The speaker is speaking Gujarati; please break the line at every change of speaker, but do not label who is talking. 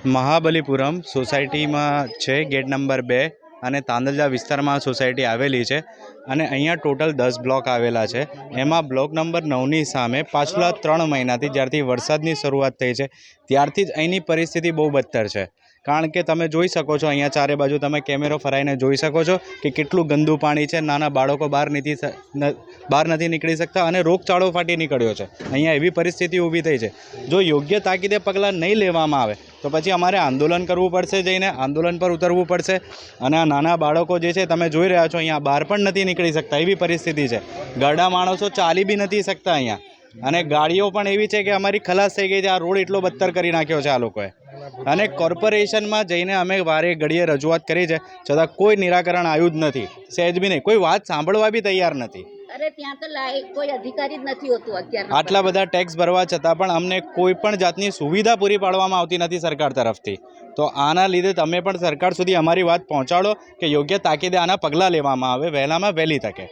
મહાબલીપુરમ સોસાયટીમાં છે, ગેટ નંબર 2 અને તાંદલજા વિસ્તારમાં સોસાયટી આવેલી છે અને અહીંયા ટોટલ 10 બ્લોક આવેલા છે। એમાં બ્લોક નંબર 9ની સામે પાછલા 3 મહિનાથી જ્યારથી વરસાદની શરૂઆત થઈ છે ત્યારથી જ અહીંની પરિસ્થિતિ બહુ બદતર છે। કારણ કે તમે જોઈ શકો છો, અહીંયા ચારે બાજુ તમે કેમેરો ફરાઈને જોઈ શકો છો કે કેટલું ગંદુ પાણી છે। નાના બાળકો બહાર નથી નીકળી શકતા અને રોગચાળો ફાટી નીકળ્યો છે। અહીંયા એવી પરિસ્થિતિ ઊભી થઈ છે। જો યોગ્ય તાકીદે પગલાં નહીં લેવામાં આવે તો પછી અમારે આંદોલન કરવું પડશે, જઈને આંદોલન પર ઉતરવું પડશે। અને આ નાના બાળકો જે છે તમે જોઈ રહ્યા છો અહીંયા બહાર પણ નથી નીકળી શકતા એવી પરિસ્થિતિ છે। ઘરડા માણસો ચાલી બી નથી શકતા અહીંયા, અને ગાડીઓ પણ એવી છે કે અમારી ખલાસ થઈ ગઈ છે। આ રોડ એટલો બદતર કરી નાખ્યો છે આ લોકોએ। અને કોર્પોરેશનમાં જઈને અમે વારે ઘડીએ રજૂઆત કરી છે, છતાં કોઈ નિરાકરણ આવ્યું જ નથી, સહેજ બી નહીં, કોઈ વાત સાંભળવા બી તૈયાર નથી।
અરે ત્યાં તો કોઈ અધિકારી જ નથી હોતું અત્યારે।
આટલા બધા ટેક્સ ભરવા છતાં પણ અમને કોઈ પણ જાતની સુવિધા પૂરી પાડવામાં આવતી નથી સરકાર તરફથી। તો આના લીધે તમે પણ સરકાર સુધી અમારી વાત પહોંચાડો કે યોગ્ય તાકીદે આના પગલાં લેવામાં આવે વહેલામાં વહેલી તકે।